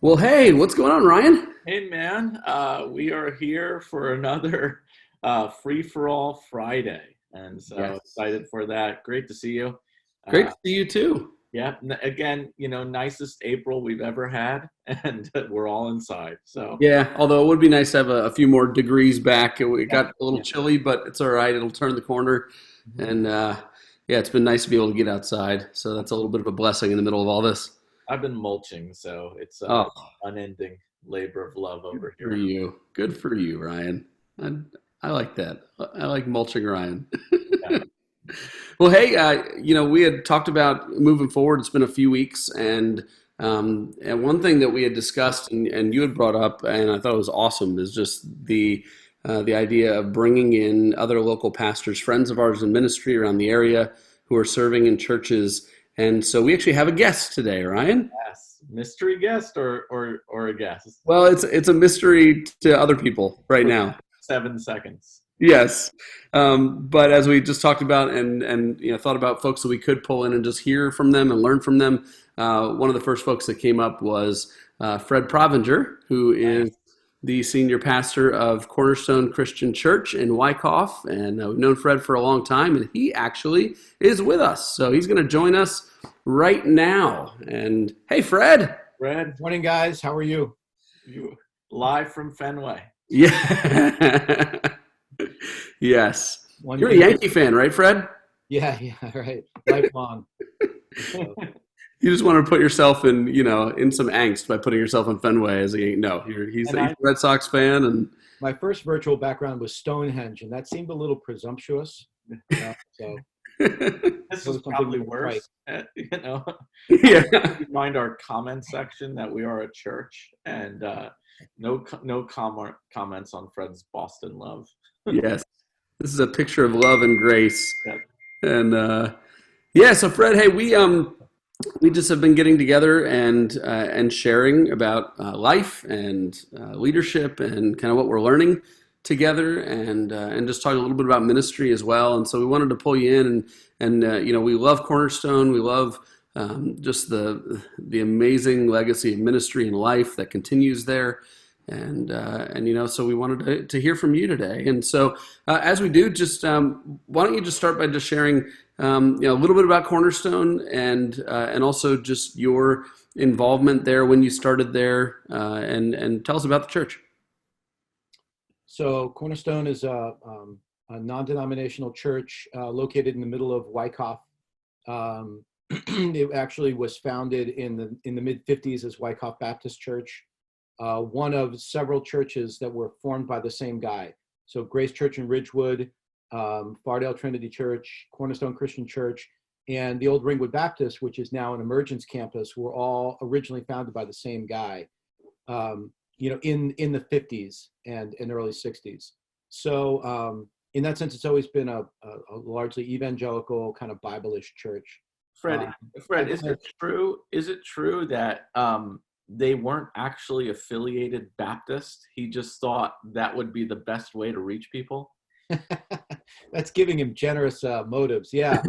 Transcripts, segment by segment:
Well, hey, what's going on, Ryan? Hey man, we are here for another Free for All Friday, and so Yes. excited for that. Great to see you. Great Uh, to see you too. yeah, again, nicest April we've ever had, and we're all inside. So Yeah, although it would be nice to have a few more degrees back. It yeah, got a little yeah. chilly, but it's all right. It'll turn the corner. Mhm. And yeah, it's been nice to be able to get outside. So that's a little bit of a blessing in the middle of all this. I've been mulching, so it's Oh, unending labor of love good over for here. you. Good for you, Ryan. I, I like that. I like mulching Ryan. Yeah. Well, hey, we had talked about moving forward. It's been a few weeks, and one thing that we had discussed and you had brought up, and I thought it was awesome, is just the idea of bringing in other local pastors, friends of ours in ministry around the area who are serving in churches. And so we actually have a guest today, Ryan. Yes, mystery guest or a guest Well, it's a mystery to other people right for now. 7 seconds. Yes, but as we just talked about and thought about folks that we could pull in and just hear from them and learn from them, one of the first folks that came up was Fred Provencher, who is the senior pastor of Cornerstone Christian Church in Wyckoff, and we've known Fred for a long time, and he actually is with us, so he's going to join us right now. And hey, Fred. Fred, Morning, guys. How are you? you live from Fenway. Yeah. Yes. One You're a big- Yankee fan, right, Fred? Yeah, right. Lifelong. So, You just want to put yourself in some angst by putting yourself in Fenway as a no. He's and a Red Sox fan, and my first virtual background was Stonehenge, and that seemed a little presumptuous. So This it is was something probably we could worse. yeah, Remind our comment section that we are a church, and no comments on Fred's Boston love. yes. This is a picture of love and grace, Yeah. and yeah. So Fred, hey, we just have been getting together and sharing about life and leadership and kind of what we're learning together and just talking a little bit about ministry as well. And so we wanted to pull you in and we love Cornerstone. We love just the amazing legacy of ministry and life that continues there. And so we wanted to hear from you today. And so as we do, just why don't you just start by just sharing a little bit about Cornerstone and also just your involvement there when you started there, and tell us about the church. So Cornerstone is a non-denominational church located in the middle of Wyckoff. It actually was founded in the mid '50s as Wyckoff Baptist Church, one of several churches that were formed by the same guy. So Grace Church in Ridgewood, Fardale Trinity Church, Cornerstone Christian Church, and the old Ringwood Baptist, which is now an Emergence campus, were all originally founded by the same guy, in the 50s and early 60s. So in that sense, it's always been a largely evangelical kind of Bible-ish church. Fred, is it true? Is it true that they weren't actually affiliated Baptist? He just thought that would be the best way to reach people. That's giving him generous motives. Yeah.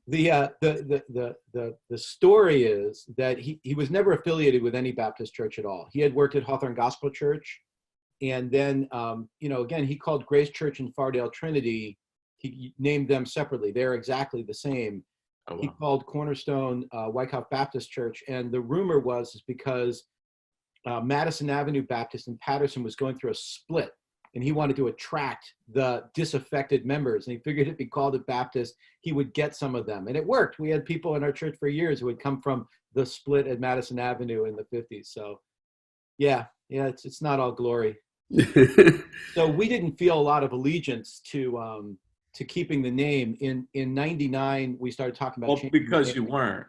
The story is that he was never affiliated with any Baptist church at all. He had worked at Hawthorne Gospel Church, and then again he called Grace Church and Fardale Trinity. He named them separately. They're exactly the same. Oh, wow. He called Cornerstone Wyckoff Baptist Church, and the rumor was because Madison Avenue Baptist in Patterson was going through a split, and he wanted to attract the disaffected members, and he figured if he called it Baptist, he would get some of them, and it worked. We had people in our church for years who had come from the split at Madison Avenue in the 50s. So yeah, it's not all glory. So we didn't feel a lot of allegiance to keeping the name. In '99, we started talking about Well, because you weren't.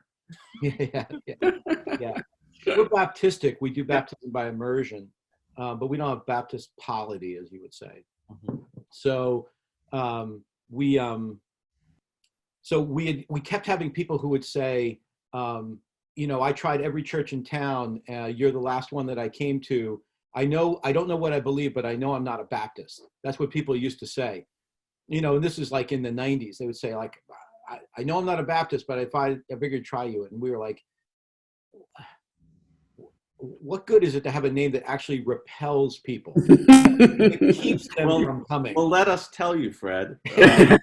yeah. We're Baptistic. We do baptism by immersion, but we don't have Baptist polity, as you would say. Mhm. So we kept having people who would say, I tried every church in town. You're the last one that I came to. I don't know what I believe, but I know I'm not a Baptist. That's what people used to say. And this is like in the 90s. They would say, like, I know I'm not a Baptist, but I figured try you. And we were like, what good is it to have a name that actually repels people? It keeps them from coming. Well, let us tell you, Fred. The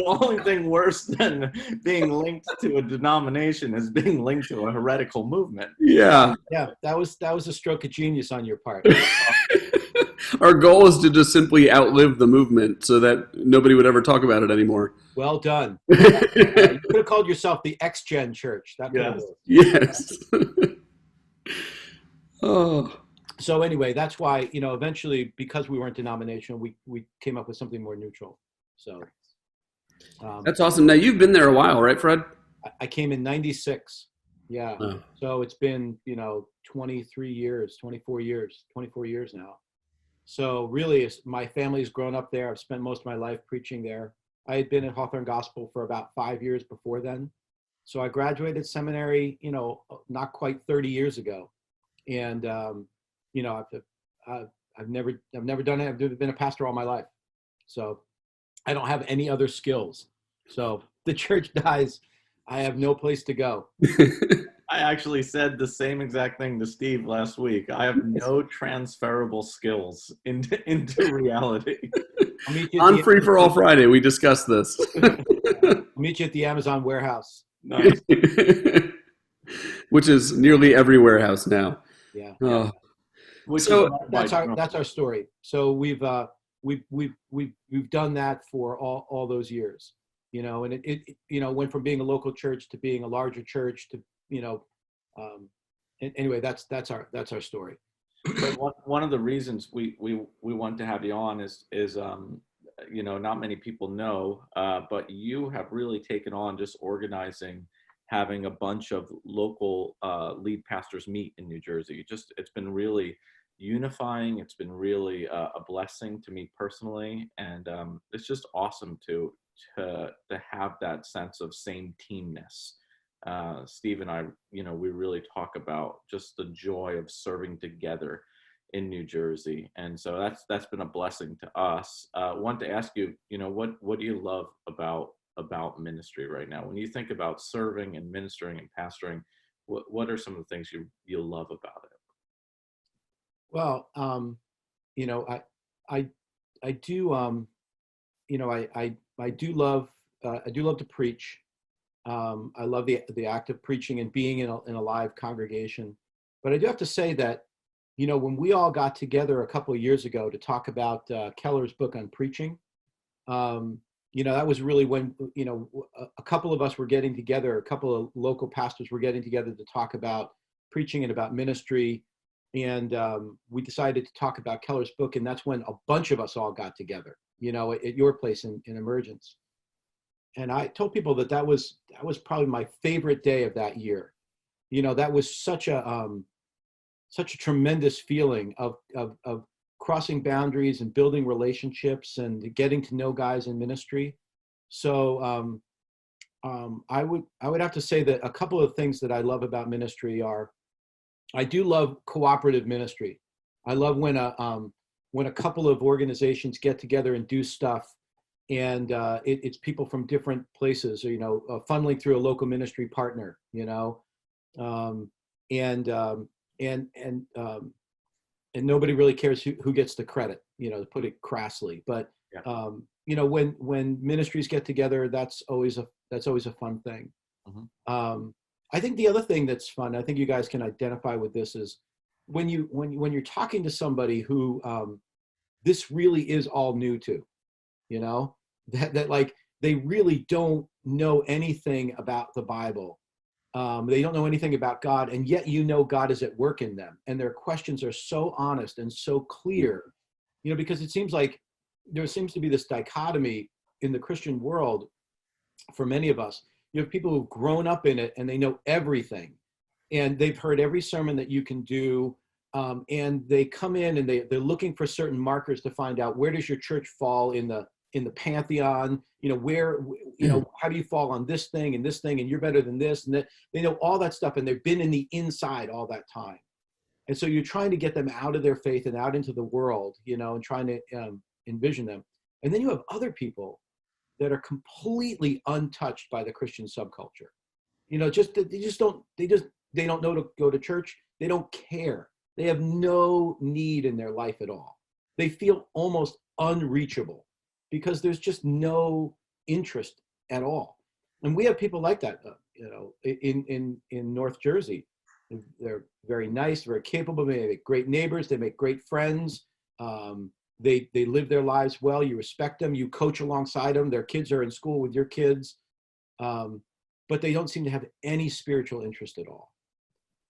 only thing worse than being linked to a denomination is being linked to a heretical movement. Yeah. Yeah, that was a stroke of genius on your part. Our goal is to just simply outlive the movement so that nobody would ever talk about it anymore. Well done. You could have called yourself the X-Gen Church. That could have worked. Yes. Oh. So anyway, that's why, eventually, because we weren't denominational, we came up with something more neutral. So That's awesome. Now you've been there a while, right, Fred? I came in 96. Yeah. Oh. So it's been, 23 years, 24 years now. So really, my family's grown up there. I've spent most of my life preaching there. I had been at Hawthorne Gospel for about 5 years before then. So I graduated seminary, not quite 30 years ago. And, I've never done it. I've been a pastor all my life. So I don't have any other skills. So the church dies, I have no place to go. I actually said the same exact thing to Steve last week. I have no transferable skills into reality. On Free for All Friday, we discussed this. I'll meet you at the Amazon warehouse. Nice. Which is nearly every warehouse now. Yeah. Oh. So that's our story. So we've done that for all those years, and it went from being a local church to being a larger church to, anyway, that's our story. But one of the reasons we want to have you on is not many people know, but you have really taken on just organizing, having a bunch of local lead pastors meet in New Jersey. It's been really unifying. It's been really a blessing to me personally, and it's just awesome to have that sense of same teamness. Steve and I, we really talk about just the joy of serving together in New Jersey, and so that's been a blessing to us. Want to ask you, what do you love about ministry right now? When you think about serving and ministering and pastoring, what are some of the things you love about it? Well, I do, I do love to preach. I love the act of preaching and being in a live congregation. But I do have to say that, when we all got together a couple of years ago to talk about Keller's book on preaching, that was really when, a couple of us were getting together, a couple of local pastors were getting together to talk about preaching and about ministry. And we decided to talk about Keller's book. And that's when a bunch of us all got together, at your place in Emergence. And I told people that was probably my favorite day of that year. That was such a tremendous feeling of crossing boundaries and building relationships and getting to know guys in ministry. So I would have to say that a couple of things that I love about ministry are, I do love cooperative ministry. I love when a couple of organizations get together and do stuff, and it's people from different places, funneling through a local ministry partner, and nobody really cares who gets the credit, to put it crassly. But yeah. When ministries get together, that's always a fun thing. Mm-hmm. I think the other thing that's fun, I think you guys can identify with this, is when you're talking to somebody who this really is all new to, that like they really don't know anything about the Bible. They don't know anything about God, and yet God is at work in them, and their questions are so honest and so clear, because it seems like there seems to be this dichotomy in the Christian world for many of us. You have people who've grown up in it and they know everything, and they've heard every sermon that you can do, and they come in and they're looking for certain markers to find out, where does your church fall in the pantheon, where, how do you fall on this thing, and you're better than this, and that. They know all that stuff, and they've been in the inside all that time. And so you're trying to get them out of their faith and out into the world, and trying to envision them. And then you have other people that are completely untouched by the Christian subculture. They don't know to go to church. They don't care. They have no need in their life at all. They feel almost unreachable because there's just no interest at all. And we have people like that, in North Jersey. They're very nice, very capable. They make great neighbors. They make great friends. They live their lives well. You respect them. You coach alongside them. Their kids are in school with your kids. But they don't seem to have any spiritual interest at all.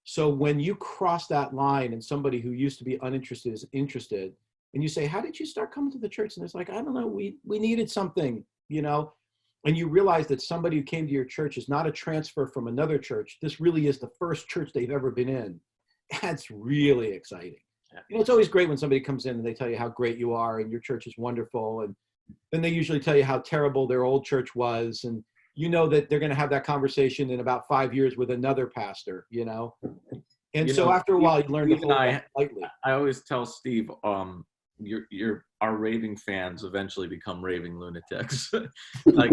So when you cross that line and somebody who used to be uninterested is interested, and you say, how did you start coming to the church? And it's like, I don't know, we needed something, and you realize that somebody who came to your church is not a transfer from another church. This really is the first church they've ever been in. That's really exciting. It's always great when somebody comes in and they tell you how great you are and your church is wonderful. And then they usually tell you how terrible their old church was. And you know that they're going to have that conversation in about 5 years with another pastor, And after a while, you learn to hold that lightly. I always tell Steve, our raving fans eventually become raving lunatics. Like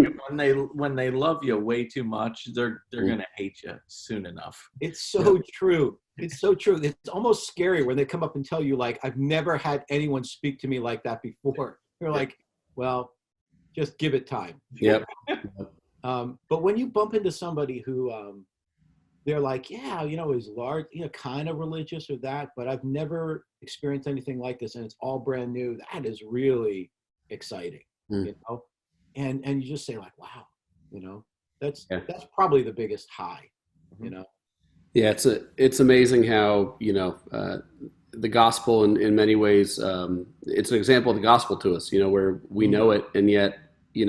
when they love you way too much, they're gonna hate you soon enough. It's so true. It's so true. It's almost scary when they come up and tell you, like, I've never had anyone speak to me like that before. You're like, well, just give it time. Yep. But when you bump into somebody who they're like, yeah, is large, kind of religious or that, but I've never experienced anything like this, and it's all brand new. That is really exciting, and you just say, like, wow, that's probably the biggest high, Yeah, it's amazing how the gospel in many ways, it's an example of the gospel to us, where we know it, and yet you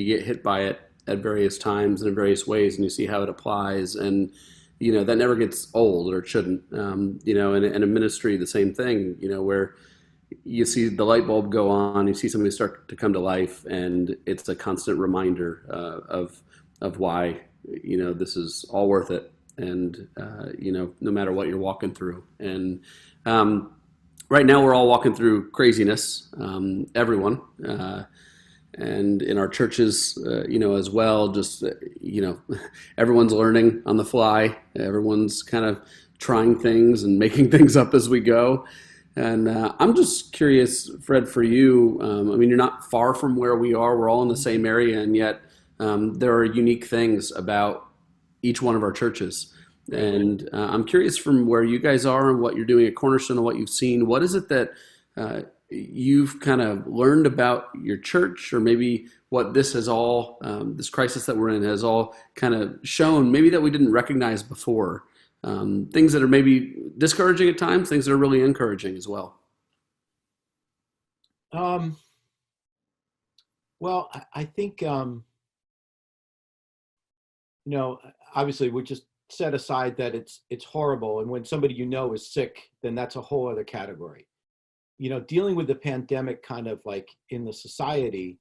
get hit by it at various times and in various ways, and you see how it applies, and that never gets old, or it shouldn't. In a ministry, the same thing, where you see the light bulb go on, you see somebody start to come to life, and it's a constant reminder of why this is all worth it, and no matter what you're walking through. And right now we're all walking through craziness, everyone. And in our churches, as well, just, everyone's learning on the fly. Everyone's kind of trying things and making things up as we go. And I'm just curious, Fred, for you, you're not far from where we are. We're all in the same area, and yet there are unique things about each one of our churches. And I'm curious from where you guys are and what you're doing at Cornerstone and what you've seen. What is it that you've kind of learned about your church, or maybe what this has all, this crisis that we're in has all kind of shown, maybe that we didn't recognize before? Things that are maybe discouraging at times, things that are really encouraging as well. Well, I think, obviously we just set aside that it's horrible. And when somebody is sick, then that's a whole other category. Dealing with the pandemic kind of like in the society,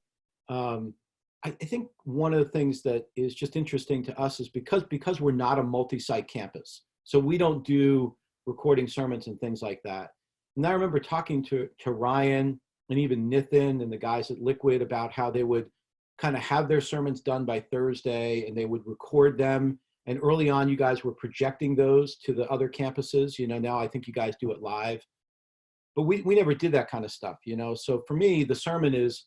I think one of the things that is just interesting to us is because we're not a multi-site campus, so we don't do recording sermons and things like that. And I remember talking to Ryan and even Nathan and the guys at Liquid about how they would kind of have their sermons done by Thursday, and they would record them. And early on, you guys were projecting those to the other campuses. Now I think you guys do it live. But we never did that kind of stuff, So for me, the sermon is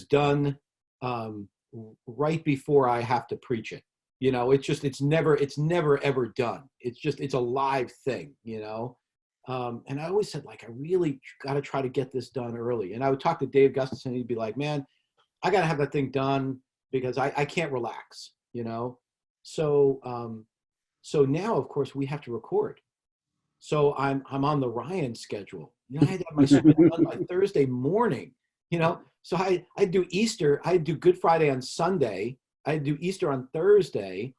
done right before I have to preach it. It's never ever done. It's a live thing, And I always said, like, I really got to try to get this done early. And I would talk to Dave Gustafson, and he'd be like, man, I got to have that thing done because I can't relax, So now, of course, we have to record. So I'm on the Ryan schedule. I had to have my sermon done by Thursday morning, So I do Easter. I do Good Friday on Sunday. I do Easter on Thursday.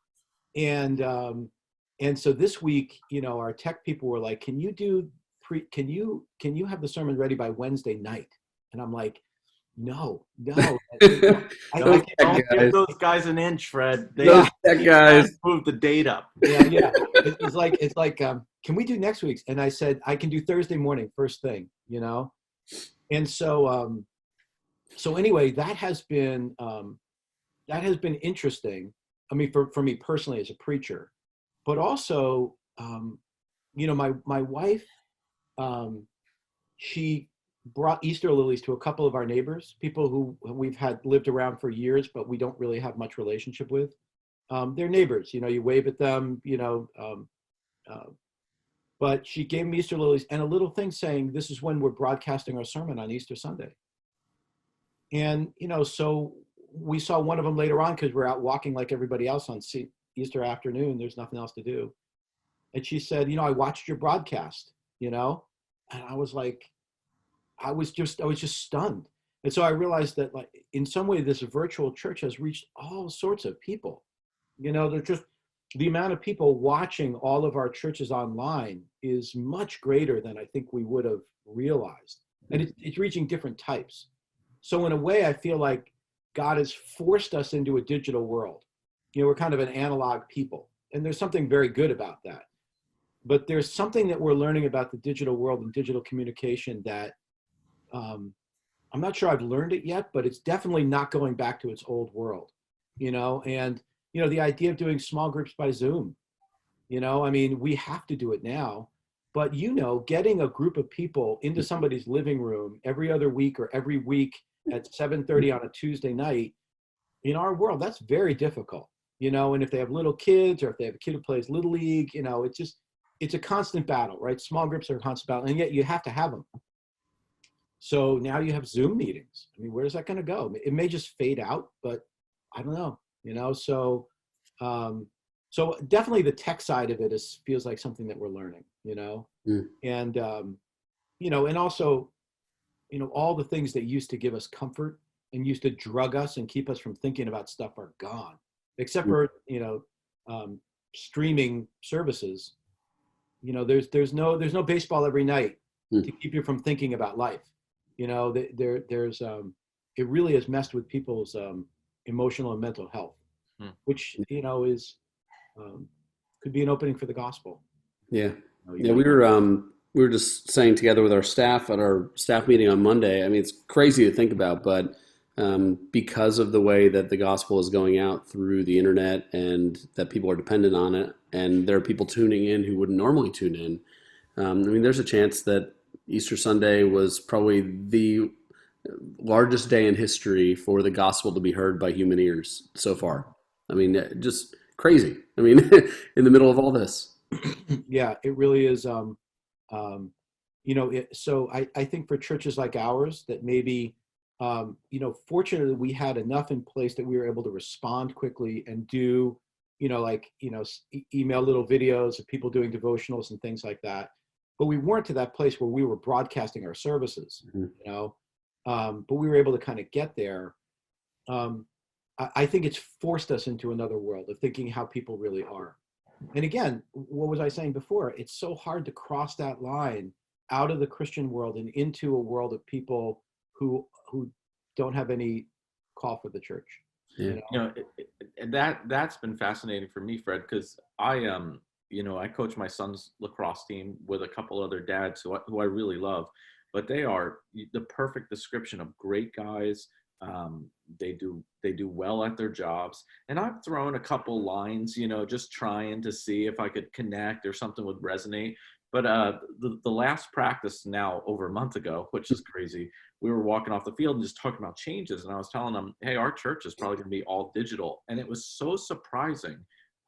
And so this week, our tech people were like, can you have the sermon ready by Wednesday night? And I'm like, no. Don't give those guys an inch, Fred. They guys move the date up. Yeah. It's like, can we do next week's? And I said, I can do Thursday morning, first thing, And so, anyway, that has been interesting. For me personally as a preacher, but also, my wife, she brought Easter lilies to a couple of our neighbors, people who we've had lived around for years, but we don't really have much relationship with. They're neighbors, you wave at them, but she gave me Easter lilies and a little thing saying, this is when we're broadcasting our sermon on Easter Sunday. And, so we saw one of them later on because we're out walking like everybody else on Easter afternoon. There's nothing else to do. And she said, I watched your broadcast, and I was like, I was just stunned. And so I realized that, like, in some way, this virtual church has reached all sorts of people. They're just, the amount of people watching all of our churches online is much greater than I think we would have realized. And it's reaching different types. So in a way, I feel like God has forced us into a digital world. We're kind of an analog people, and there's something very good about that. But there's something that we're learning about the digital world and digital communication that I'm not sure I've learned it yet, but it's definitely not going back to its old world, and, the idea of doing small groups by Zoom, we have to do it now, but, getting a group of people into somebody's living room every other week or every week at 7:30 on a Tuesday night, in our world, that's very difficult, and if they have little kids or if they have a kid who plays Little League, it's a constant battle, right? Small groups are a constant battle, and yet you have to have them. So now you have Zoom meetings. Where's that going to go? It may just fade out, but I don't know, so definitely the tech side of it feels like something that we're learning, and, and also, all the things that used to give us comfort and used to drug us and keep us from thinking about stuff are gone, except for, streaming services. There's no baseball every night to keep you from thinking about life. There's it really has messed with people's emotional and mental health, which is could be an opening for the gospel. Yeah, yeah. We were just saying together with our staff at our staff meeting on Monday. It's crazy to think about, but because of the way that the gospel is going out through the internet and that people are dependent on it, and there are people tuning in who wouldn't normally tune in. There's a chance that Easter Sunday was probably the largest day in history for the gospel to be heard by human ears so far. Just crazy. In the middle of all this. Yeah, it really is. So I think for churches like ours that maybe, fortunately we had enough in place that we were able to respond quickly and do, email little videos of people doing devotionals and things like that. But we weren't to that place where we were broadcasting our services, but we were able to kind of get there. I think it's forced us into another world of thinking how people really are. And again, what was I saying before? It's so hard to cross that line out of the Christian world and into a world of people who don't have any call for the church. Yeah. That's been fascinating for me, Fred, because I coach my son's lacrosse team with a couple other dads who I really love, but they are the perfect description of great guys. They do well at their jobs, and I've thrown a couple lines, just trying to see if I could connect or something would resonate. But the last practice now over a month ago, which is crazy, we were walking off the field and just talking about changes, and I was telling them, hey, our church is probably going to be all digital, and it was so surprising.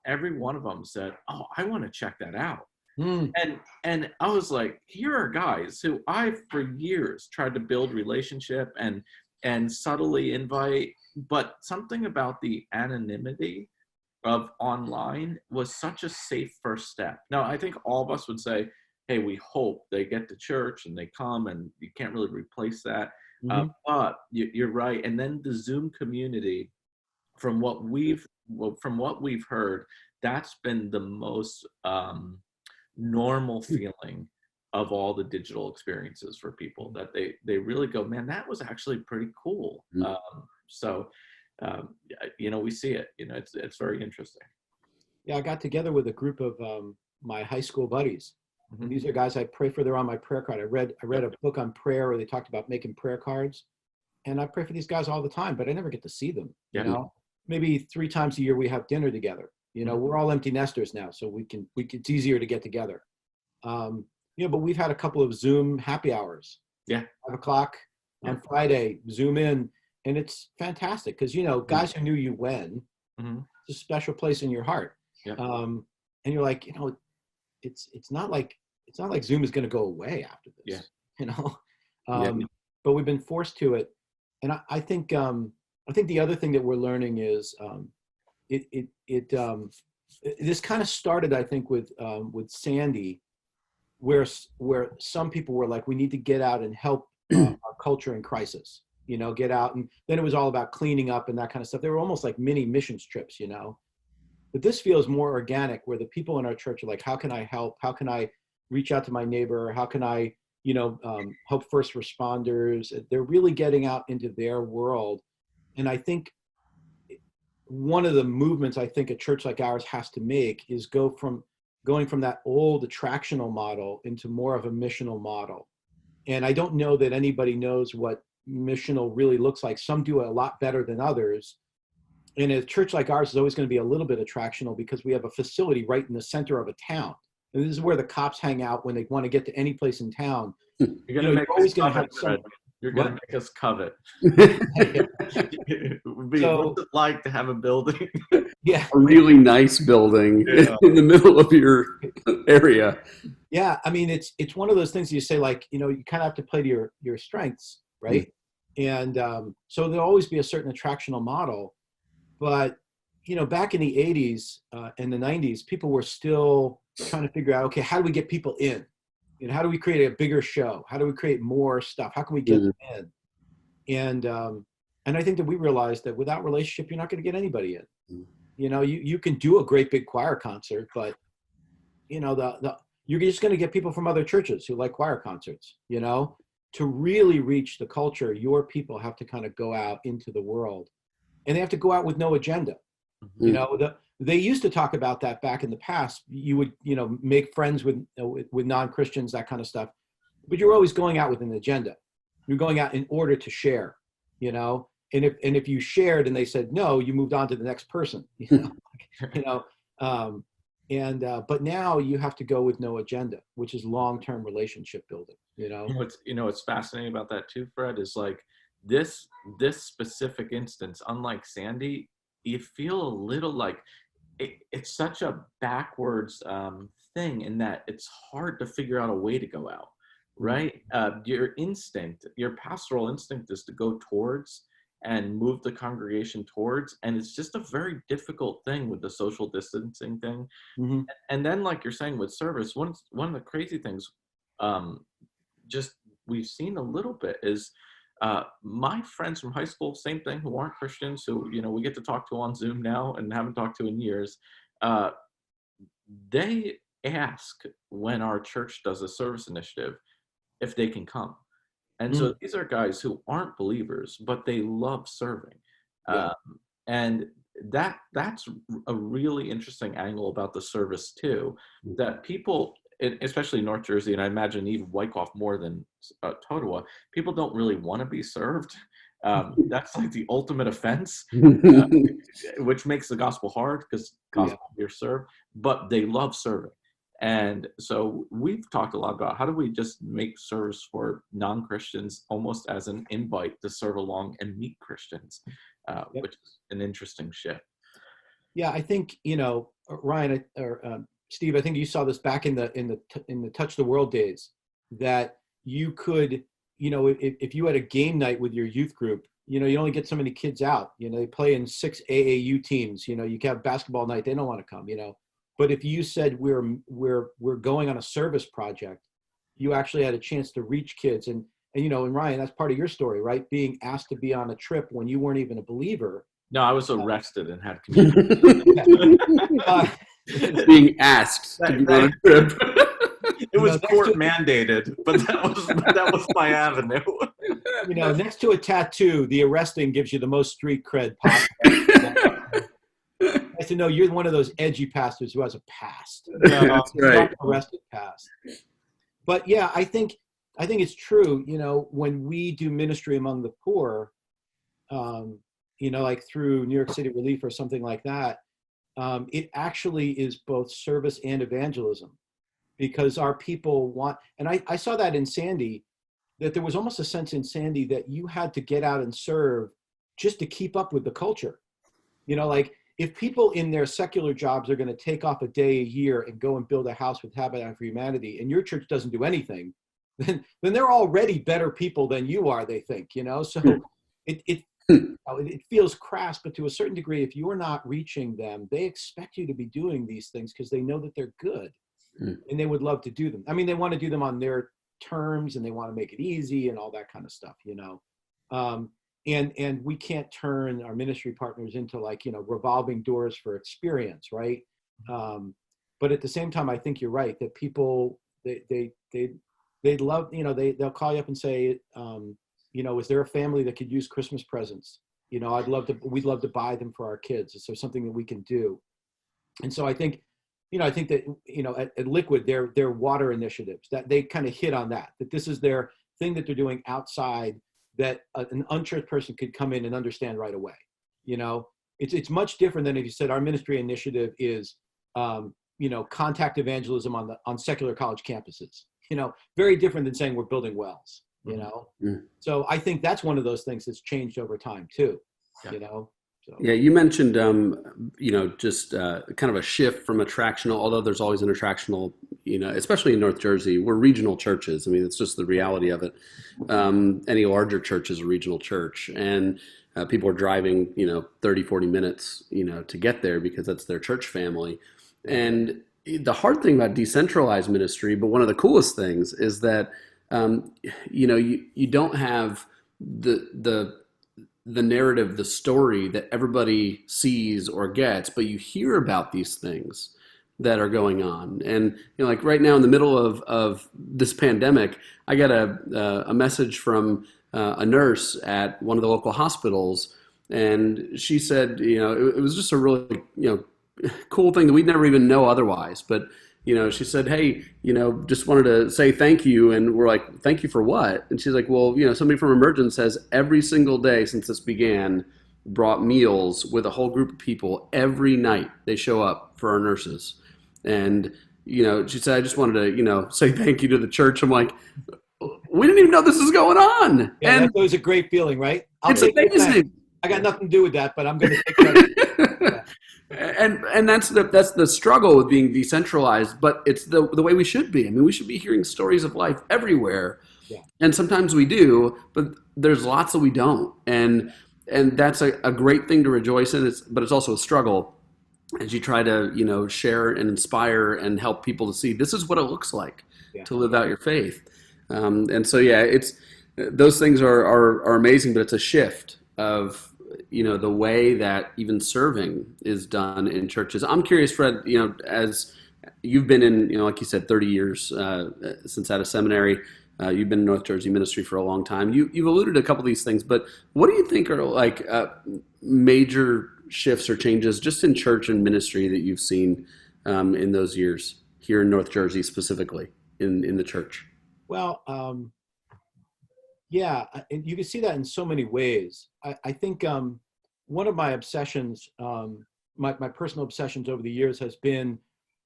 Every one of them said, oh, I want to check that out. And I was like, here are guys who I've for years tried to build relationship and subtly invite, but something about the anonymity of online was such a safe first step. Now, I think all of us would say, hey, we hope they get to church and they come, and you can't really replace that. But you're right. And then the Zoom community, from what we've heard, that's been the most normal feeling of all the digital experiences for people, that they really go, man, that was actually pretty cool. We see it, it's very interesting. Yeah, I got together with a group of my high school buddies. And these are guys I pray for. They're on my prayer card. I read a book on prayer where they talked about making prayer cards, and I pray for these guys all the time, but I never get to see them. Maybe 3 times a year we have dinner together. You know, we're all empty nesters now, so it's easier to get together. But we've had a couple of Zoom happy hours. Yeah. 5 o'clock on Friday, Zoom in, and it's fantastic because, guys who knew you when, it's a special place in your heart. Yeah. And you're like, it's not like Zoom is going to go away after this. Yeah. But we've been forced to it, and I think the other thing that we're learning is this kind of started, I think, with Sandy, where some people were like, we need to get out and help our culture in crisis. Get out, and then it was all about cleaning up and that kind of stuff. They were almost like mini missions trips, But this feels more organic, where the people in our church are like, how can I help? How can I reach out to my neighbor? How can I, help first responders? They're really getting out into their world. And I think one of the movements I think a church like ours has to make is going from that old attractional model into more of a missional model. And I don't know that anybody knows what missional really looks like. Some do it a lot better than others. And a church like ours is always going to be a little bit attractional because we have a facility right in the center of a town. And this is where the cops hang out when they want to get to any place in town. You're always going to have some. You're going to make us covet. It would be, what's it like to have a building? Yeah, a really nice building in the middle of your area. Yeah, I mean, it's one of those things you say, like, you kind of have to play to your strengths, right? And so there'll always be a certain attractional model. But, back in the 80s and the 90s, people were still trying to figure out, okay, how do we get people in? How do we create a bigger show? How do we create more stuff? How can we get them in? And I think that we realized that without relationship, you're not going to get anybody in. You can do a great big choir concert, but, you're just going to get people from other churches who like choir concerts. To really reach the culture, your people have to kind of go out into the world, and they have to go out with no agenda. They used to talk about that back in the past. You would, make friends with non-Christians, that kind of stuff, but you're always going out with an agenda. You're going out in order to share, and if you shared and they said no, you moved on to the next person. But now you have to go with no agenda, which is long-term relationship building. What's fascinating about that too, Fred, is like this specific instance, unlike Sandy, you feel a little like it's such a backwards thing in that it's hard to figure out a way to go out, right? Your pastoral instinct is to go towards and move the congregation towards, and it's just a very difficult thing with the social distancing thing. And then, like you're saying with service, one of the crazy things just we've seen a little bit is my friends from high school, same thing, who aren't Christians, who we get to talk to on Zoom now and haven't talked to in years. They ask when our church does a service initiative if they can come. And so these are guys who aren't believers, but they love serving. And that's a really interesting angle about the service too, that people, especially North Jersey, and I imagine even Wyckoff more than Totowa, people don't really want to be served. That's like the ultimate offense, which makes the gospel hard because gospel you're served, but they love serving. And so we've talked a lot about how do we just make service for non-Christians almost as an invite to serve along and meet Christians, which is an interesting shift. Yeah, I think, Ryan or Steve, I think you saw this back in the Touch the World days, that you could, if you had a game night with your youth group, you only get so many kids out. They play in 6 AAU teams. You can have basketball night, they don't want to come. But if you said we're going on a service project, you actually had a chance to reach kids. And Ryan, that's part of your story, right? Being asked to be on a trip when you weren't even a believer. No, I was arrested and had community. Being asked to be on a trip. It was court mandated, but that was my avenue. Next to a tattoo, the arresting gives you the most street cred possible. Nice to know you're one of those edgy pastors who has a past. That's right. Arrested past. But yeah, I think it's true. When we do ministry among the poor, like through New York City Relief or something like that, it actually is both service and evangelism, because our people want, and I saw that in Sandy, that there was almost a sense in Sandy that you had to get out and serve just to keep up with the culture. You know, like if people in their secular jobs are going to take off a day a year and go and build a house with Habitat for Humanity, and your church doesn't do anything, then they're already better people than you are, they think, you know? So it feels crass, but to a certain degree, if you're not reaching them, they expect you to be doing these things because they know that they're good and they would love to do them. I mean, they want to do them on their terms and they want to make it easy and all that kind of stuff, you know? And we can't turn our ministry partners into, like, you know, revolving doors for experience, right? But at the same time, I think you're right that people, they'd love, you know, they'll call you up and say, you know, is there a family that could use Christmas presents? You know, we'd love to buy them for our kids. Is there something that we can do? And so I think, you know, that, you know, at Liquid, their water initiatives, that they kind of hit on that this is their thing that they're doing outside that an unchurched person could come in and understand right away. You know, it's much different than if you said our ministry initiative is, you know, contact evangelism on secular college campuses. You know, very different than saying we're building wells. You know, so I think that's one of those things that's changed over time too. You know. So. Yeah, you mentioned, you know, just kind of a shift from attractional, although there's always an attractional, you know, especially in North Jersey, we're regional churches. I mean, it's just the reality of it. Any larger church is a regional church, and people are driving, you know, 30, 40 minutes, you know, to get there because that's their church family. And the hard thing about decentralized ministry, but one of the coolest things is that, you know, you don't have the narrative, the story that everybody sees or gets, but you hear about these things that are going on. And, you know, like right now in the middle of this pandemic, I got a message from a nurse at one of the local hospitals. And she said, you know, it was just a really, you know, cool thing that we'd never even know otherwise. But, you know, she said, hey, you know, just wanted to say thank you. And we're like, thank you for what? And she's like, well, you know, somebody from Emergence has every single day since this began brought meals with a whole group of people every night. They show up for our nurses. And, you know, she said, I just wanted to, you know, say thank you to the church. I'm like, we didn't even know this was going on. Yeah, and that was a great feeling, right? It's amazing. I got nothing to do with that, but I'm going to take credit. Yeah. And that's the struggle with being decentralized, but it's the way we should be. I mean, we should be hearing stories of life everywhere. Yeah. And sometimes we do, but there's lots that we don't. And that's a great thing to rejoice in, but it's also a struggle as you try to, you know, share and inspire and help people to see this is what it looks like to live out your faith. And so, yeah, it's those things are amazing, but it's a shift of, you know, the way that even serving is done in churches. I'm curious, Fred, you know, as you've been in, you know, like you said, 30 years since out of seminary, you've been in North Jersey ministry for a long time. You've alluded to a couple of these things, but what do you think are like major shifts or changes just in church and ministry that you've seen in those years here in North Jersey, specifically in the church? Well, yeah, and you can see that in so many ways. I think one of my obsessions, my personal obsessions over the years has been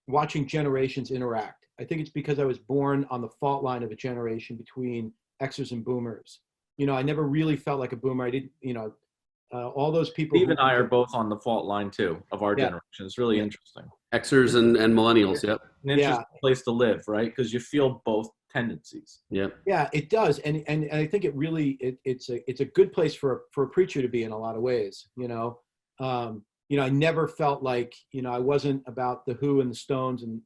watching generations interact. I think it's because I was born on the fault line of a generation between Xers and Boomers. You know, I never really felt like a Boomer. I didn't, you know, all those people. Steve and I are both on the fault line too of our generation. It's really interesting. Xers and millennials, yep. An interesting place to live, right? Because you feel both tendencies. Yeah, it does, and I think it really it's a good place for a preacher to be in a lot of ways. You know, I never felt like, you know, I wasn't about the Who and the Stones and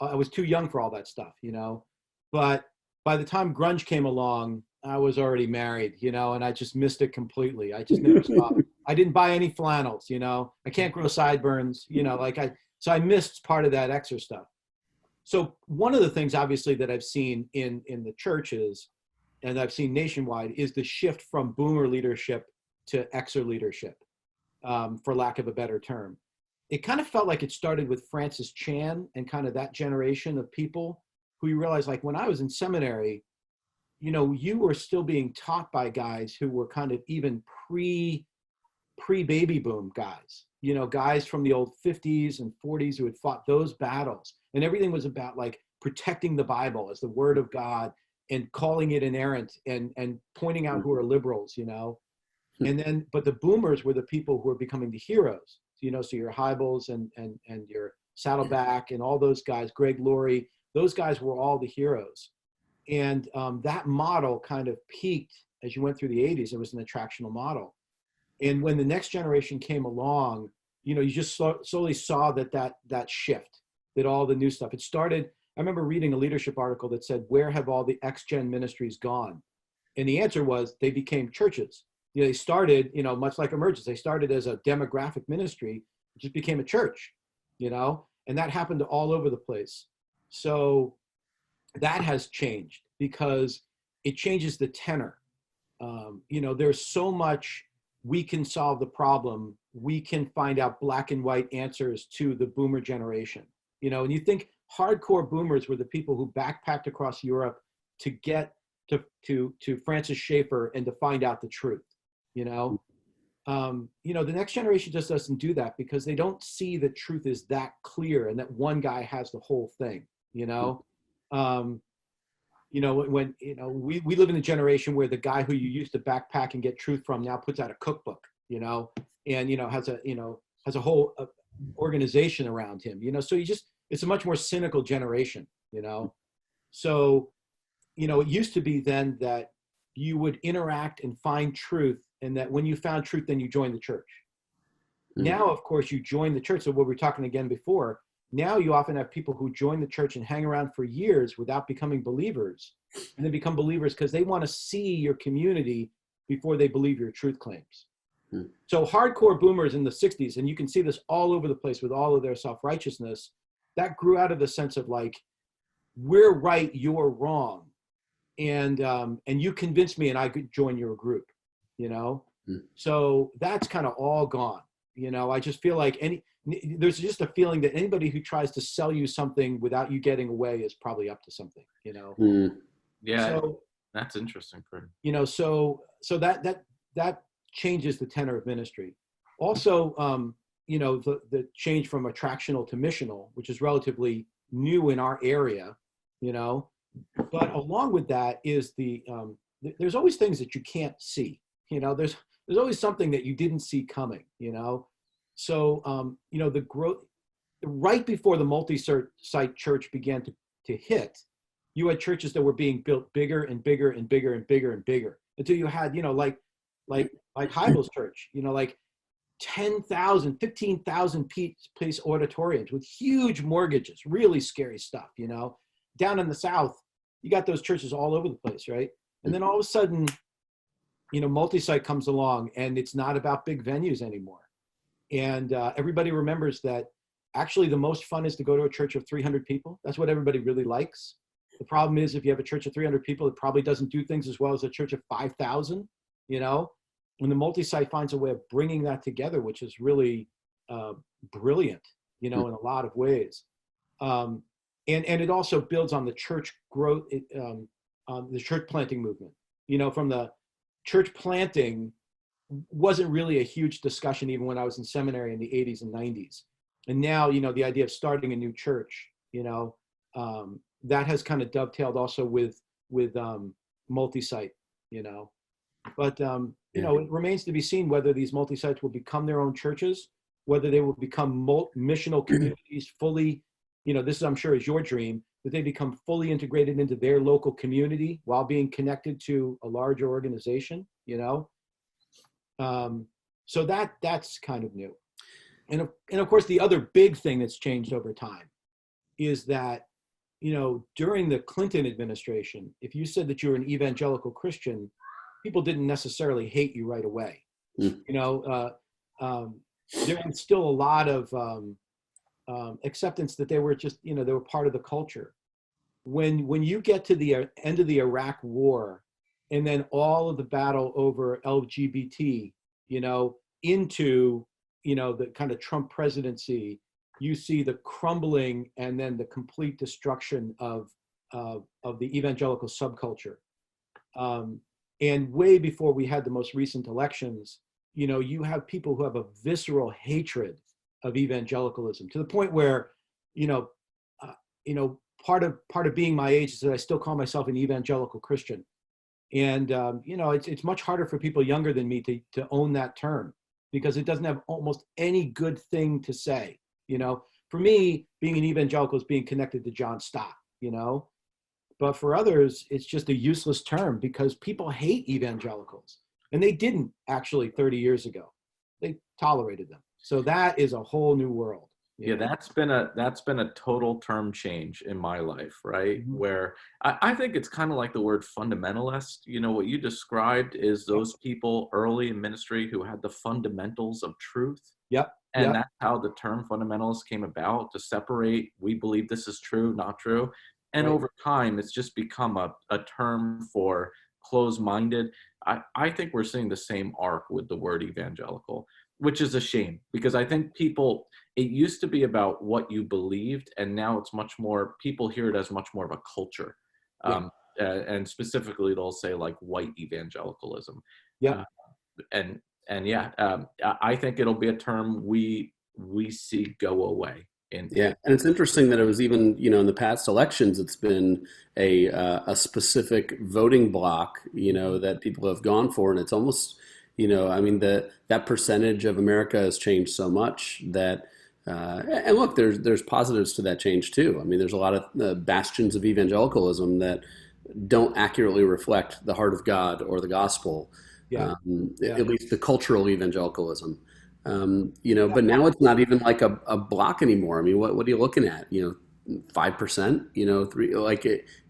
I was too young for all that stuff. You know, but by the time grunge came along, I was already married. You know, and I just missed it completely. I just never stopped. I didn't buy any flannels. You know, I can't grow sideburns. You know, so I missed part of that Xer stuff. So one of the things, obviously, that I've seen in the churches and I've seen nationwide is the shift from Boomer leadership to Xer leadership, for lack of a better term. It kind of felt like it started with Francis Chan and kind of that generation of people who you realize, like when I was in seminary, you know, you were still being taught by guys who were kind of even pre-baby boom guys. guys from the old 50s and 40s who had fought those battles. And everything was about like protecting the Bible as the word of God and calling it inerrant and pointing out who are liberals, And then, but the boomers were the people who were becoming the heroes, so your Hybels and your Saddleback and all those guys, Greg Laurie, those guys were all the heroes. And that model kind of peaked as you went through the 80s. It was an attractional model. And when the next generation came along, you just slowly saw that shift, that all the new stuff. It started, I remember reading a leadership article that said, where have all the X-Gen ministries gone? And the answer was they became churches. They started, much like Emergence, they started as a demographic ministry, it just became a church, and that happened all over the place. So that has changed because it changes the tenor. There's so much, we can solve the problem. We can find out black and white answers to the boomer generation, and you think hardcore boomers were the people who backpacked across Europe to get to Francis Schaeffer and to find out the truth. The next generation just doesn't do that because they don't see the truth is that clear and that one guy has the whole thing, when we live in a generation where the guy who you used to backpack and get truth from now puts out a cookbook, and, has a whole organization around him, so it's a much more cynical generation, so, it used to be then that you would interact and find truth, and that when you found truth, then you joined the church. Mm-hmm. Now, of course, you join the church. So what we were talking again before, now you often have people who join the church and hang around for years without becoming believers, and they become believers because they want to see your community before they believe your truth claims. Mm-hmm. So hardcore boomers in the 60s, and you can see this all over the place with all of their self-righteousness, that grew out of the sense of like, we're right, you're wrong. And you convinced me and I could join your group, So that's kind of all gone. I just feel like there's just a feeling that anybody who tries to sell you something without you getting away is probably up to something, Yeah, so, that's interesting, Fred. So that changes the tenor of ministry. Also, the change from attractional to missional, which is relatively new in our area, But along with that is there's always things that you can't see, there's always something that you didn't see coming, So, the growth, right before the multi-site church began to hit, you had churches that were being built bigger and bigger and bigger and bigger and bigger until you had, like Hybels Church, like 10,000, 15,000 piece auditoriums with huge mortgages, really scary stuff, Down in the South, you got those churches all over the place, right? And then all of a sudden, multi-site comes along and it's not about big venues anymore. And everybody remembers that actually the most fun is to go to a church of 300 people. That's what everybody really likes. The problem is if you have a church of 300 people, it probably doesn't do things as well as a church of 5,000, When the multi-site finds a way of bringing that together, which is really brilliant, in a lot of ways. And it also builds on the church growth, the church planting movement. From the church planting wasn't really a huge discussion even when I was in seminary in the 80s and 90s. And now, the idea of starting a new church, that has kind of dovetailed also with multi-site, But, it remains to be seen whether these multi-sites will become their own churches, whether they will become missional communities fully, this I'm sure is your dream, that they become fully integrated into their local community while being connected to a larger organization, So that's kind of new. And of course, the other big thing that's changed over time is that, during the Clinton administration, if you said that you were an evangelical Christian, people didn't necessarily hate you right away. There was still a lot of acceptance that they were just, they were part of the culture. When you get to the end of the Iraq War, and then all of the battle over LGBT, into, the kind of Trump presidency, you see the crumbling and then the complete destruction of the evangelical subculture. And way before we had the most recent elections, you have people who have a visceral hatred of evangelicalism, to the point where, you know, part of being my age is that I still call myself an evangelical Christian. And, it's much harder for people younger than me to own that term, because it doesn't have almost any good thing to say. For me, being an evangelical is being connected to John Stott, but for others, it's just a useless term, because people hate evangelicals, and they didn't actually 30 years ago. They tolerated them. So that is a whole new world. Yeah, that's been a total term change in my life, right? Mm-hmm. Where I think it's kind of like the word fundamentalist. What you described is those people early in ministry who had the fundamentals of truth. Yep. And yep. that's how the term fundamentalist came about, to separate, we believe this is true, not true. And Right. over time, it's just become a term for closed-minded. I think we're seeing the same arc with the word evangelical, which is a shame, because I think it used to be about what you believed, and now it's much more, people hear it as much more of a culture. Yeah. And specifically, they'll say like white evangelicalism. Yeah. I think it'll be a term we see go away. And it's interesting that it was even, in the past elections, it's been a specific voting block, that people have gone for, and it's almost, that percentage of America has changed so much that, and look, there's positives to that change too. I mean, there's a lot of bastions of evangelicalism that don't accurately reflect the heart of God or the gospel. Yeah. At least the cultural evangelicalism. But now it's not even like a block anymore. I mean, what are you looking at? 5%,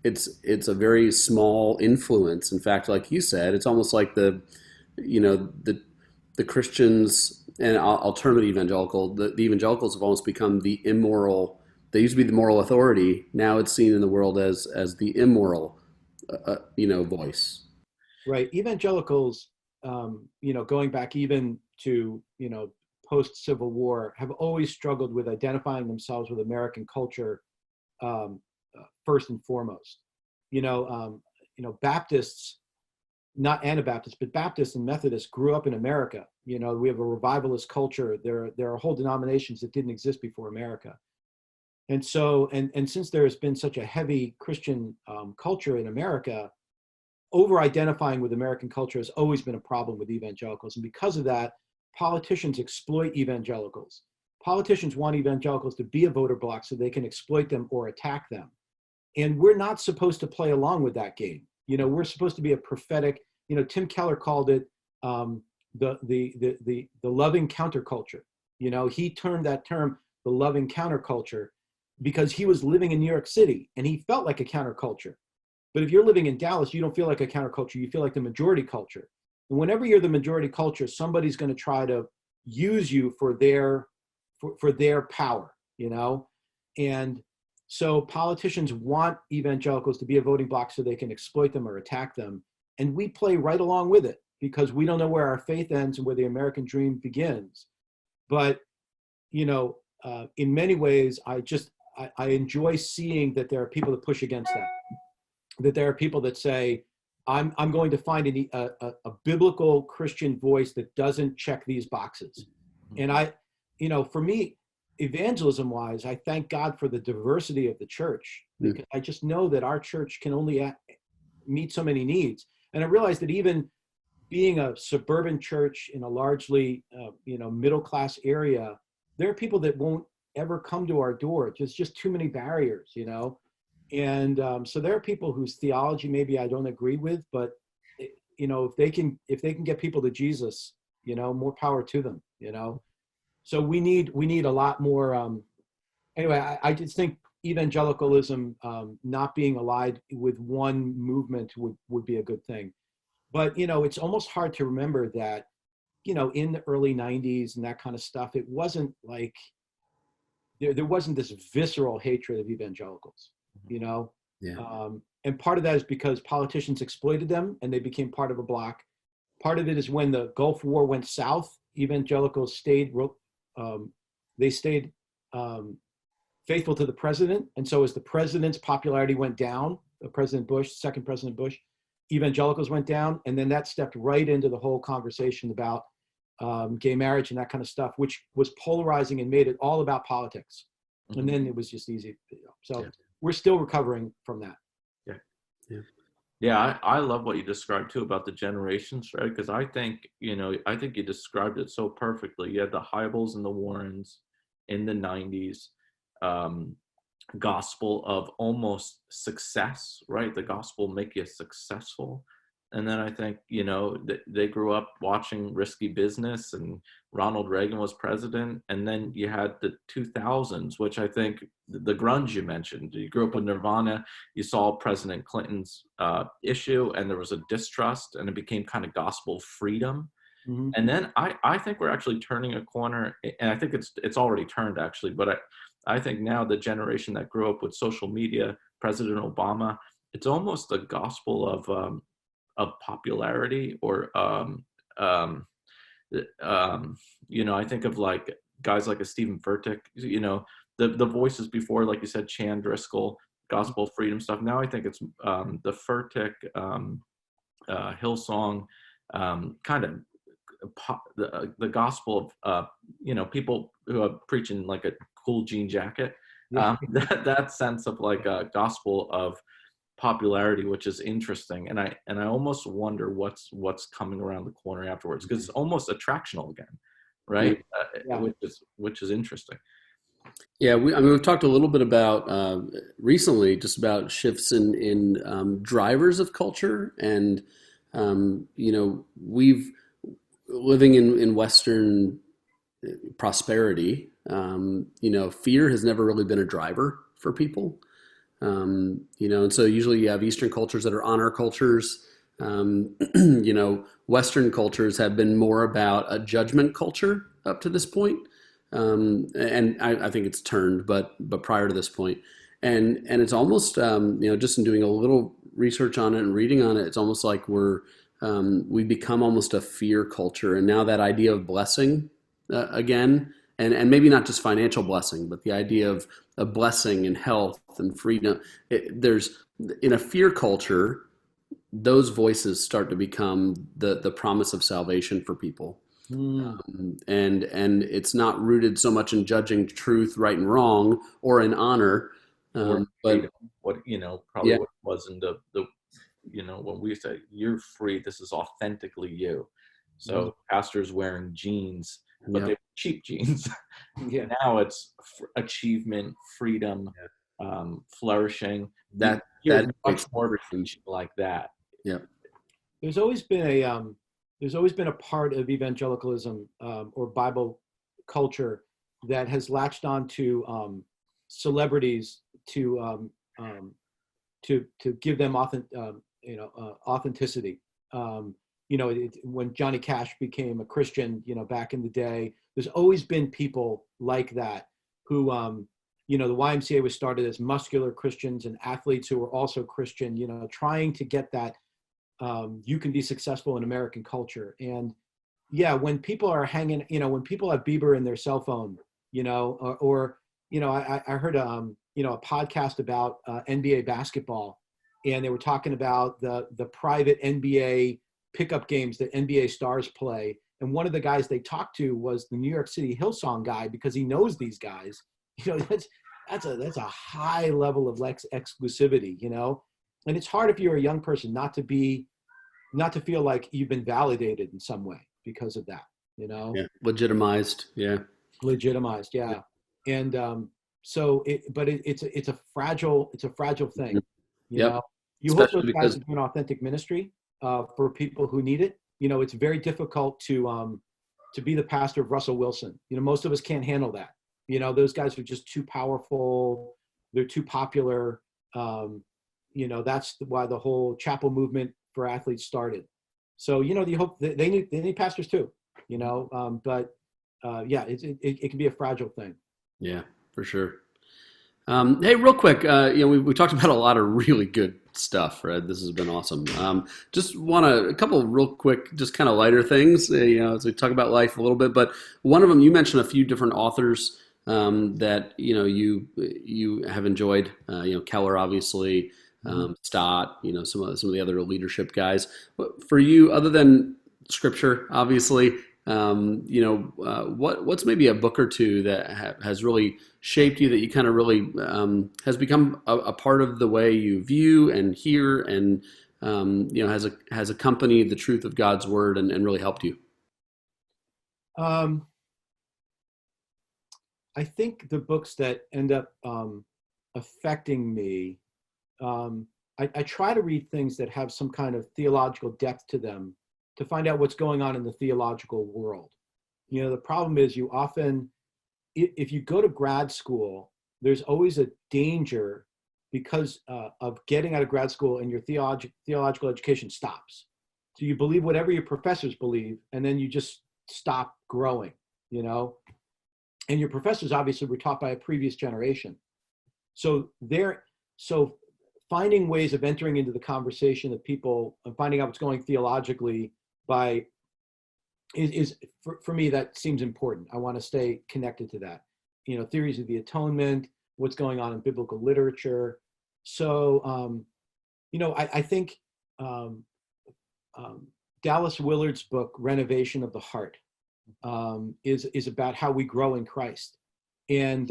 it's a very small influence. In fact, like you said, it's almost like the Christians and alternative evangelical, the evangelicals have almost become the immoral. They used to be the moral authority. Now it's seen in the world as the immoral, voice. Right. Evangelicals, going back even to, post-Civil War, have always struggled with identifying themselves with American culture, first and foremost. Baptists, not Anabaptists, but Baptists and Methodists grew up in America. We have a revivalist culture. There are whole denominations that didn't exist before America. And so, and since there has been such a heavy Christian culture in America, over-identifying with American culture has always been a problem with evangelicals. And because of that, politicians exploit evangelicals. Politicians want evangelicals to be a voter bloc so they can exploit them or attack them. And we're not supposed to play along with that game. We're supposed to be a prophetic, Tim Keller called it the loving counterculture. He termed that term the loving counterculture because he was living in New York City and he felt like a counterculture. But if you're living in Dallas, you don't feel like a counterculture, you feel like the majority culture. And whenever you're the majority culture, somebody's going to try to use you for their power, And so politicians want evangelicals to be a voting bloc so they can exploit them or attack them. And we play right along with it because we don't know where our faith ends and where the American dream begins. But, in many ways, I enjoy seeing that there are people that push against that there are people that say, I'm going to find a biblical Christian voice that doesn't check these boxes. And for me, evangelism wise, I thank God for the diversity of the church, because I just know that our church can only meet so many needs. And I realize that even being a suburban church in a largely, middle-class area, there are people that won't ever come to our door. There's just too many barriers, And so there are people whose theology maybe I don't agree with, but if they can get people to Jesus, more power to them, So we need a lot more. Anyway, I just think evangelicalism not being allied with one movement would be a good thing. But it's almost hard to remember that in the early 90s and that kind of stuff, it wasn't like there wasn't this visceral hatred of evangelicals. Yeah. And part of that is because politicians exploited them and they became part of a bloc. Part of it is when the Gulf War went south, evangelicals stayed faithful to the president. And so as the president's popularity went down, second President Bush, evangelicals went down. And then that stepped right into the whole conversation about gay marriage and that kind of stuff, which was polarizing and made it all about politics. Mm-hmm. And then it was just easy. So we're still recovering from that. Yeah, I love what you described too about the generations, right? Because I think you described it so perfectly. You had the Hybels and the Warrens in the 90s, gospel of almost success, right? The gospel make you successful. And then I think, they grew up watching Risky Business and Ronald Reagan was president. And then you had the 2000s, which I think the grunge you mentioned, you grew up with Nirvana, you saw President Clinton's issue and there was a distrust and it became kind of gospel freedom. Mm-hmm. And then I think we're actually turning a corner, and I think it's already turned actually, but I think now the generation that grew up with social media, President Obama, it's almost a gospel of popularity, or I think of like guys like a Stephen Furtick, the voices before, like you said, Chan Driscoll, gospel freedom stuff. Now I think it's the Furtick, Hillsong, kind of the gospel of people who are preaching like a cool jean jacket. That sense of like a gospel of popularity, which is interesting, and I almost wonder what's coming around the corner afterwards, because it's almost attractional again, right? Which is interesting. Yeah, we've talked a little bit about recently just about shifts in drivers of culture, and we've living in Western prosperity. Fear has never really been a driver for people. And so usually you have Eastern cultures that are honor cultures. Western cultures have been more about a judgment culture up to this point. And I think it's turned, but prior to this point, and it's almost, just in doing a little research on it and reading on it, it's almost like we become almost a fear culture. And now that idea of blessing again, and maybe not just financial blessing, but the idea of a blessing and health and freedom. There's, in a fear culture, those voices start to become the promise of salvation for people. And it's not rooted so much in judging truth, right and wrong, or in honor. But what probably what was in the when we say you're free, this is authentically you. So pastors wearing jeans, but they're cheap jeans. Now it's achievement, freedom, flourishing. That much more preaching like that. Yeah. There's always been a part of evangelicalism or Bible culture that has latched on to celebrities to give them authenticity. When Johnny Cash became a Christian, back in the day, there's always been people like that who, the YMCA was started as muscular Christians and athletes who were also Christian, trying to get that you can be successful in American culture. And when people are hanging, when people have Bieber in their cell phone, I heard a podcast about NBA basketball, and they were talking about the private NBA pickup games that NBA stars play. And one of the guys they talked to was the New York City Hillsong guy, because he knows these guys. That's a high level of exclusivity, and it's hard if you're a young person not to feel like you've been validated in some way because of that, Legitimized. Legitimized. And it's a fragile thing. You hope those guys are doing authentic ministry for people who need it. It's very difficult to be the pastor of Russell Wilson. Most of us can't handle that. Those guys are just too powerful. They're too popular. That's why the whole chapel movement for athletes started. So, you hope that they need pastors too, but it can be a fragile thing. Yeah, for sure. Hey, real quick, we talked about a lot of really good stuff, Fred. This has been awesome. Just want a couple of real quick, just kind of lighter things, as we talk about life a little bit. But one of them, you mentioned a few different authors that you have enjoyed. Keller, obviously, Stott. Some of the other leadership guys. But for you, other than Scripture, obviously, What's maybe a book or two that has really shaped you, that you kind of really has become a part of the way you view and hear, and has accompanied the truth of God's word, and really helped you? Um, I think the books that end up affecting me, I try to read things that have some kind of theological depth to them to find out what's going on in the theological world. The problem is you often, if you go to grad school, there's always a danger because of getting out of grad school and your theological education stops. So you believe whatever your professors believe, and then you just stop growing, and your professors obviously were taught by a previous generation. So finding ways of entering into the conversation of people and finding out what's going theologically is for me, that seems important. I want to stay connected to that. Theories of the atonement, what's going on in biblical literature. So, I think Dallas Willard's book, Renovation of the Heart, is about how we grow in Christ. And,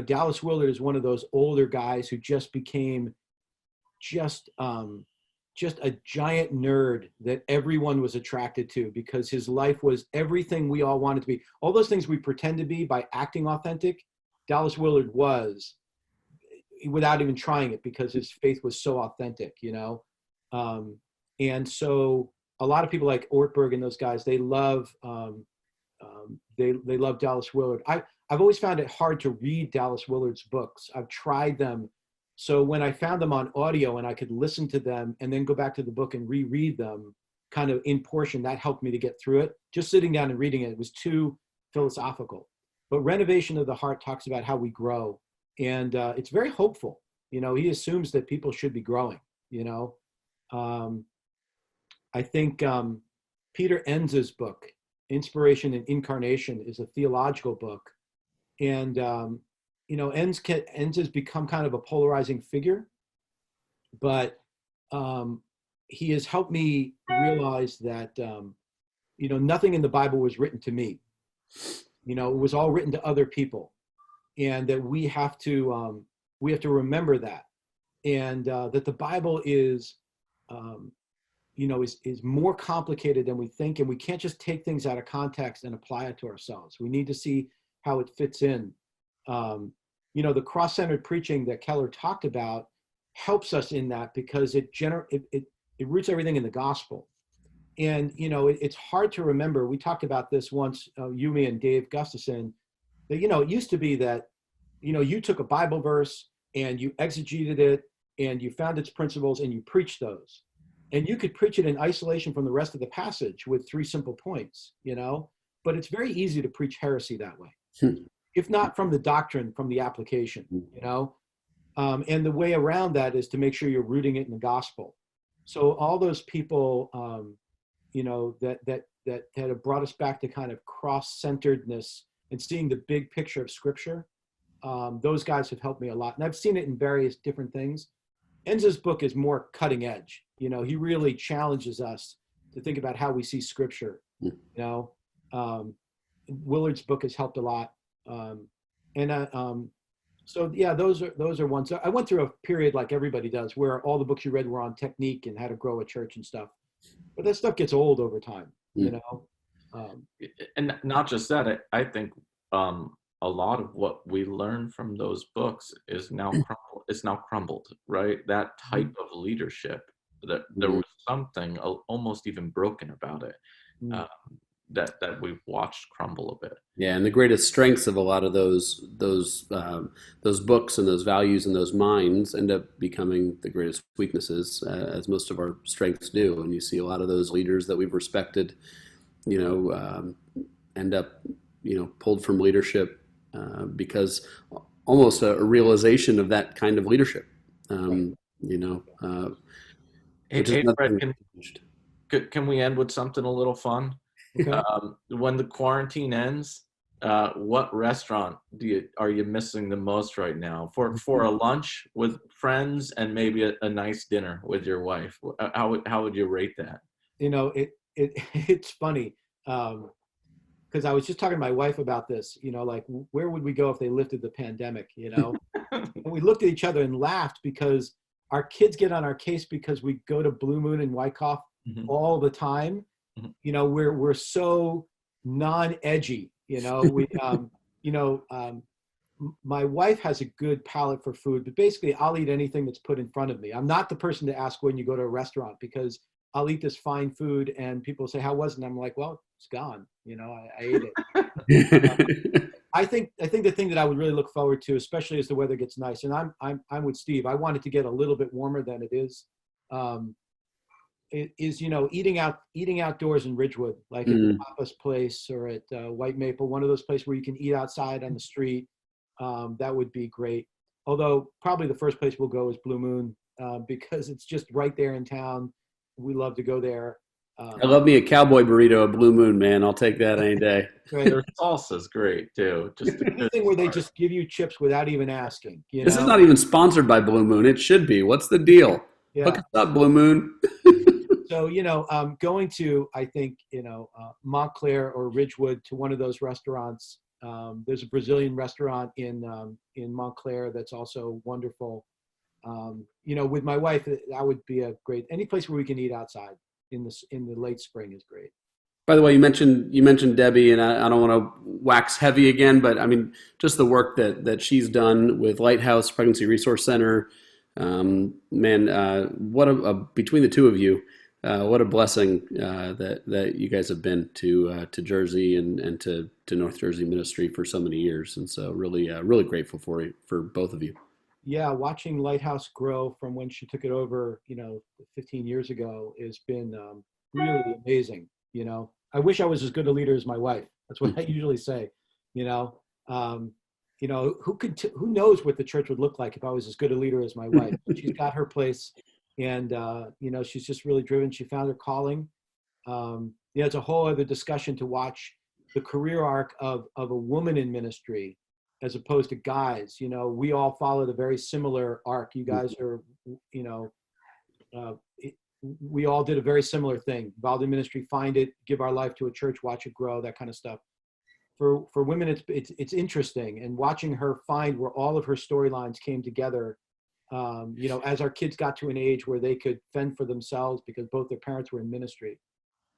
Dallas Willard is one of those older guys who just became just a giant nerd that everyone was attracted to, because his life was everything we all wanted to be. All those things we pretend to be by acting authentic, Dallas Willard was, without even trying it, because his faith was so authentic, and so a lot of people like Ortberg and those guys, they love Dallas Willard. I've always found it hard to read Dallas Willard's books. I've tried them. So when I found them on audio and I could listen to them and then go back to the book and reread them kind of in portion, that helped me to get through it. Just sitting down and reading it was too philosophical. But Renovation of the Heart talks about how we grow. And it's very hopeful. He assumes that people should be growing, I think Peter Enz's book, Inspiration and Incarnation, is a theological book. And, Enz has become kind of a polarizing figure, but he has helped me realize that, nothing in the Bible was written to me. It was all written to other people, and that we have to remember that, and that the Bible is more complicated than we think, and we can't just take things out of context and apply it to ourselves. We need to see how it fits in. The cross-centered preaching that Keller talked about helps us in that, because it roots everything in the gospel. And, it's hard to remember. We talked about this once, Yumi and Dave Gustafson, that, it used to be that, you took a Bible verse and you exegeted it and you found its principles and you preached those. And you could preach it in isolation from the rest of the passage with 3 simple points, but it's very easy to preach heresy that way. If not from the doctrine, from the application, and the way around that is to make sure you're rooting it in the gospel. So all those people, that have brought us back to kind of cross-centeredness and seeing the big picture of Scripture, those guys have helped me a lot. And I've seen it in various different things. Enz's book is more cutting edge. He really challenges us to think about how we see Scripture. Willard's book has helped a lot. So yeah, those are ones. I went through a period like everybody does, where all the books you read were on technique and how to grow a church and stuff. But that stuff gets old over time, And not just that, I think a lot of what we learn from those books is now crumbled, right? That type of leadership, that there was something almost even broken about it. That we've watched crumble a bit. Yeah, and the greatest strengths of a lot of those books and those values and those minds end up becoming the greatest weaknesses, as most of our strengths do. And you see a lot of those leaders that we've respected, end up, pulled from leadership because almost a realization of that kind of leadership. Hey, Fred, can we end with something a little fun? Okay. When the quarantine ends, what restaurant are you missing the most right now for a lunch with friends and maybe a nice dinner with your wife? How would you rate that? It's funny. because I was just talking to my wife about this, like where would we go if they lifted the pandemic, And we looked at each other and laughed because our kids get on our case because we go to Blue Moon and Wyckoff all the time. We're so non-edgy, my wife has a good palate for food, but basically I'll eat anything that's put in front of me. I'm not the person to ask when you go to a restaurant because I'll eat this fine food and people say, how was it? And I'm like, well, it's gone. I ate it. I think the thing that I would really look forward to, especially as the weather gets nice, and I'm with Steve. I want it to get a little bit warmer than it is. Eating outdoors in Ridgewood, like at the Papa's place or at White Maple, one of those places where you can eat outside on the street. That would be great. Although probably the first place we'll go is Blue Moon because it's just right there in town. We love to go there. I love me a cowboy burrito at Blue Moon, man. I'll take that any day. Right. Their salsa's great too. Just anything where they just give you chips without even asking. This is not even sponsored by Blue Moon. It should be. What's the deal? Yeah. Hook us up, Blue Moon. So, going to, I think, Montclair or Ridgewood to one of those restaurants. There's a Brazilian restaurant in Montclair that's also wonderful. With my wife, that would be a great, any place where we can eat outside in the late spring is great. By the way, you mentioned Debbie, and I don't want to wax heavy again, but I mean, just the work that she's done with Lighthouse Pregnancy Resource Center. What between the two of you, what a blessing that you guys have been to Jersey and to North Jersey ministry for so many years, and so really grateful for both of you. Yeah, watching Lighthouse grow from when she took it over, 15 years ago has been really amazing. I wish I was as good a leader as my wife. That's what I usually say. Who knows what the church would look like if I was as good a leader as my wife? But she's got her place, and she's just really driven. She found her calling. It's a whole other discussion to watch the career arc of a woman in ministry as opposed to guys. We all followed a very similar arc. You guys are, we all did a very similar thing. Involved in ministry, find it, give our life to a church, watch it grow, that kind of stuff. For women, it's interesting, and watching her find where all of her storylines came together. As our kids got to an age where they could fend for themselves because both their parents were in ministry,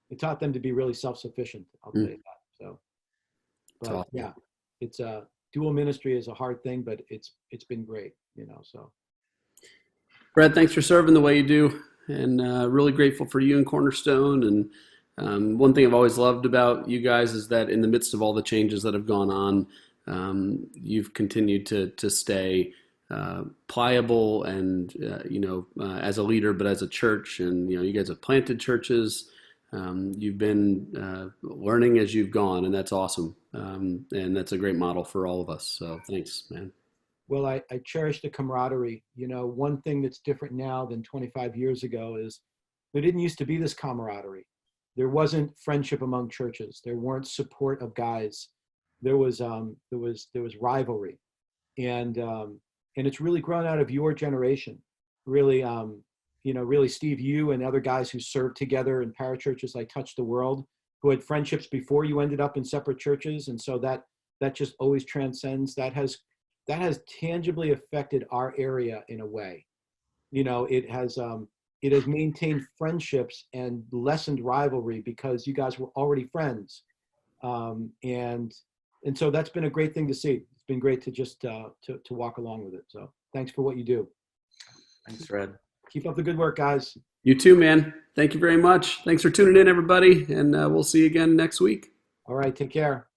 it taught them to be really self-sufficient. I'll tell you that. So, but awesome. Yeah, it's dual ministry is a hard thing, but it's been great. So. Fred, thanks for serving the way you do, and really grateful for you and Cornerstone. And one thing I've always loved about you guys is that in the midst of all the changes that have gone on, you've continued to stay pliable and, as a leader, but as a church. And, you guys have planted churches. You've been learning as you've gone, and that's awesome. And that's a great model for all of us. So thanks, man. Well, I cherish the camaraderie. One thing that's different now than 25 years ago is there didn't used to be this camaraderie. There wasn't friendship among churches. There weren't support of guys. There was rivalry, and it's really grown out of your generation. Really, really, Steve, you and other guys who served together in parachurches like Touch the World, who had friendships before you ended up in separate churches, and so that just always transcends. That has tangibly affected our area in a way. It has maintained friendships and lessened rivalry because you guys were already friends. And so that's been a great thing to see. It's been great to just to walk along with it. So thanks for what you do. Thanks, Fred. Keep up the good work, guys. You too, man. Thank you very much. Thanks for tuning in, everybody. And we'll see you again next week. All right. Take care.